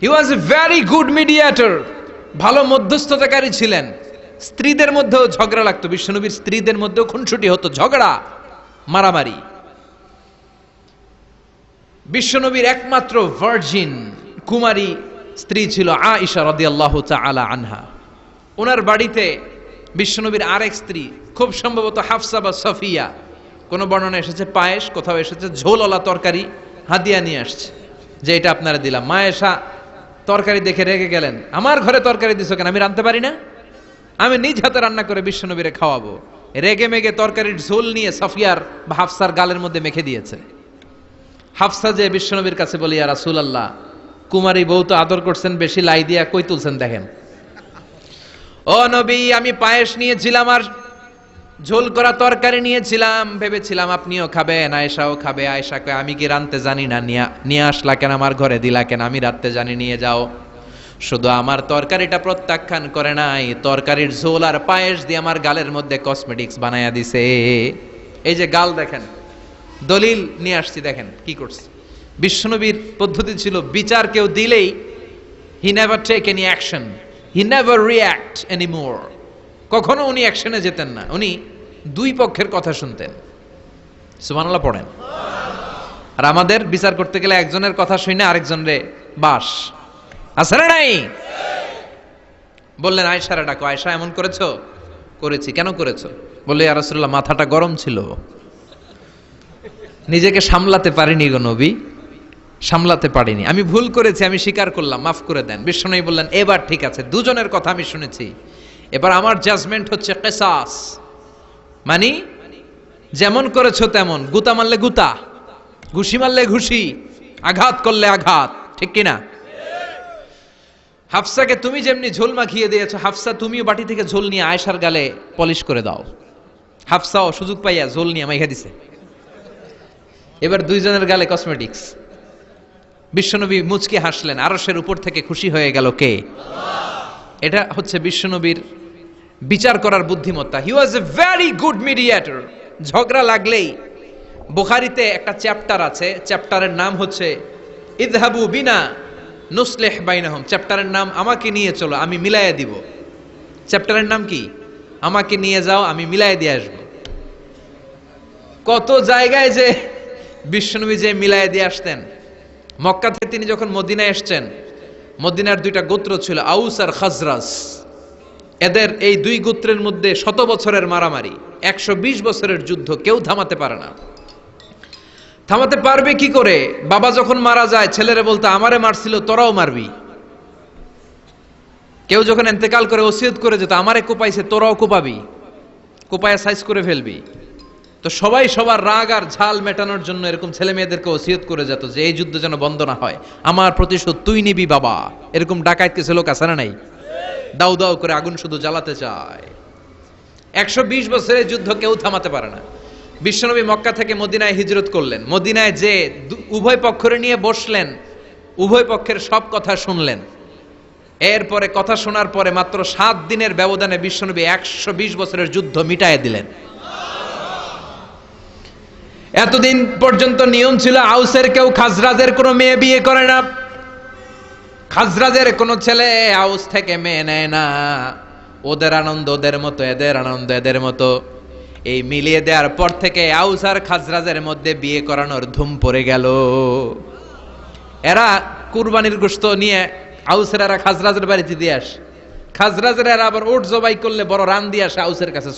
He was a very good mediator, ভালো মধ্যস্থতাকারী ছিলেন। স্ত্রীদের মধ্যেও ঝগড়া লাগতো, বিশ্বনবীর স্ত্রীদের মধ্যেও খুনসুটি হতো, ঝগড়া মারামারি। বিশ্বনবীর একমাত্র ভার্জিন কুমারী স্ত্রী ছিল আয়েশা রাদিয়াল্লাহু তাআলা আনহা। ওনার বাড়িতে বিশ্বনবীর আরেক স্ত্রী, খুব সম্ভবত হাফসা বা সফিয়া, কোন বর্ণনা এসেছে পায়েস, কোথাও এসেছে ঝোলওয়ালা তরকারি হাদিয়া নিয়ে আসছে, যে এটা আপনারা দিলাম। মা আয়েশা তরকারি দেখে রেগে গেলেন, আমার ঘরে তরকারি দিছো কেন, আমি রাঁধতে পারি না? আমি নিজ হাতে রান্না করে বিশ্বনবীরে খাওয়াবো। রেগে মেগে তরকারির ঝোল নিয়ে সফিয়ার বা হাফসার গালের মধ্যে মেখে দিয়েছে। হাফসা যে বিশ্বনবীর কাছে বলি, ইয়া রাসূলুল্লাহ, কুমারী বউ তো আদর করছেন বেশি, লাই দিয়া কই তুলছেন দেখেন। ও নবী, আমি পায়েস নিয়েছিলাম আর ঝোল করা তরকারি নিয়েছিলাম, ভেবেছিলাম আপনিও খাবেন, আয়েশাও খাবে। আয়েশা কয়, আমি কি রাঁধতে জানি না, নিয়ে আসলা কেন আমার ঘরে, দিলা কেন? আমি রাঁধতে জানি, নিয়ে যাও। শুধু আমার তরকারিটা প্রত্যাখ্যান করে নাই, তরকারির ঝোল আর পায়েস দিয়ে আমার গালের মধ্যে কসমেটিক্স বানায়া দিছে। এই যে গাল দেখেন, দলিল নিয়ে আসছি, দেখেন কি করছে। বিশ্বনবীর পদ্ধতি ছিল, বিচার কেউ দিলেই he never take any action, he never react anymore. কখনো উনি অ্যাকশনে যেতেন না, উনি দুই পক্ষের কথা শুনতেন। সুবহানাল্লাহ পড়েন। আর আমাদের বিচার করতে গেলে একজনের কথা শুনে আরেকজনের বাস আছে না নাই? বললেন আয়েশারে ডাকো। আয়েশা, এমন করেছো? করেছি। কেন করেছো? বললে, ইয়া রাসূলুল্লাহ, মাথাটা গরম ছিল, নিজেকে সামলাতে পারিনি গো নবী, সামলাতে পারিনি, আমি ভুল করেছি, আমি স্বীকার করলাম, মাফ করে দেন। বিশ্বনবী বললেন, এবার ঠিক আছে, দুজনের কথা আমি শুনেছি, এবার আমার জাজমেন্ট হচ্ছে কিসাস, মানে যেমন করেছো তেমন, গুতা মারলে গুতা, ঘুষি মারলে ঘুষি, আঘাত করলে আঘাত, ঠিক কিনা? হাফসাকে তুমি যেমনি ঝোল মাখিয়ে দিয়েছো, হাফসা তুমিও বাটি থেকে ঝোল নিয়ে আয়েশার গালে পলিশ করে দাও। হাফসাও সুযোগ পাইয়া ঝোল নিয়ে মাইখা দিছে। এবার দুইজনের গালে কসমেটিক্স। বিশ্বনবী মুচকি হাসলেন, আরশের উপর থেকে খুশি হয়ে গেল কে? এটা হচ্ছে বিশ্বনবীর বিচার করার বুদ্ধিমত্তা। হি ওয়াজ এ ভেরি গুড মিডিয়েটর। ঝগড়া লাগলেই, বুখারীতে একটা চ্যাপ্টার আছে, চ্যাপ্টারের নাম হচ্ছে ইযহাবু বিনা নুসলিহ বাইনাহুম। চ্যাপ্টারের নাম আমাকে নিয়ে চলো, আমি মিলাইয়া দিব। চ্যাপ্টারের নাম কি? আমাকে নিয়ে যাও, আমি মিলাইয়া দিয়ে আসবো। কত জায়গায় যে বিশ্বনবী যে মিলাইয়া দিয়ে আসতেন। মক্কা থেকে তিনি যখন মদিনায় এসছেন, মদিনার দুইটা গোত্র ছিল, আউস আর খাজরাজ। এদের এই দুই গোত্রের মধ্যে 100 বছরের মারামারি, 120 বছরের যুদ্ধ, কেউ থামাতে পারে না। থামাতে পারবে কি করে? বাবা যখন মারা যায়, ছেলেরা বলতো, আমারে মারছিল, তোরাও মারবি। কেউ যখন ইন্তেকাল করে ওসিয়ত করে যেত, আমারে কোপাইছে, তোরাও কোপাবি, কোপায়া সাইজ করে ফেলবি। তো সবাই সবার রাগ আর ঝাল মেটানোর জন্য এরকম ছেলে মেয়েদেরকে ওসিয়ত করে যেত যে এই যুদ্ধ যেন বন্ধ না হয়, আমার প্রতিশোধ তুই নিবি বাবা। এরকম ডাকাত কিছু লোক আছে না নাই? দাউ দাউ করে আগুন শুধু জ্বালাতে চায়। 120 বছরের যুদ্ধ কেউ থামাতে পারে না। বিশ্বনবী মক্কা থেকে মদিনায় হিজরত করলেন। মদিনায় যে উভয় পক্ষের নিয়ে বসলেন, উভয় পক্ষের সব কথা শুনলেন। এরপরে কথা শোনার পরে মাত্র 7 দিনের ব্যবধানে বিশ্বনবী 120 বছরের যুদ্ধ মিটায়ে দিলেন। এতদিন পর্যন্ত নিয়ম ছিল, আউসের কেউ খাজরাজের কোনো মেয়ে বিয়ে করে না, খাজরাজের কোনো ছেলে আউস থেকে মেয়ে নেয় না। ওদের আনন্দ ওদের মতো, এদের আনন্দ এদের মতো। এই মিলিয়ে দেওয়ার পর থেকে আউস আর খাজরাজের মধ্যে বিয়ে করানোর ধুম পড়ে গেল। এরা কুরবানির গোশত নিয়ে আউসের এরা খাজরাজের বাড়িতে দিয়ে আসে, খাজরাজের এরা আবার ওট জবাই করলে বড় রান দিয়ে আসে আউসের কাছে।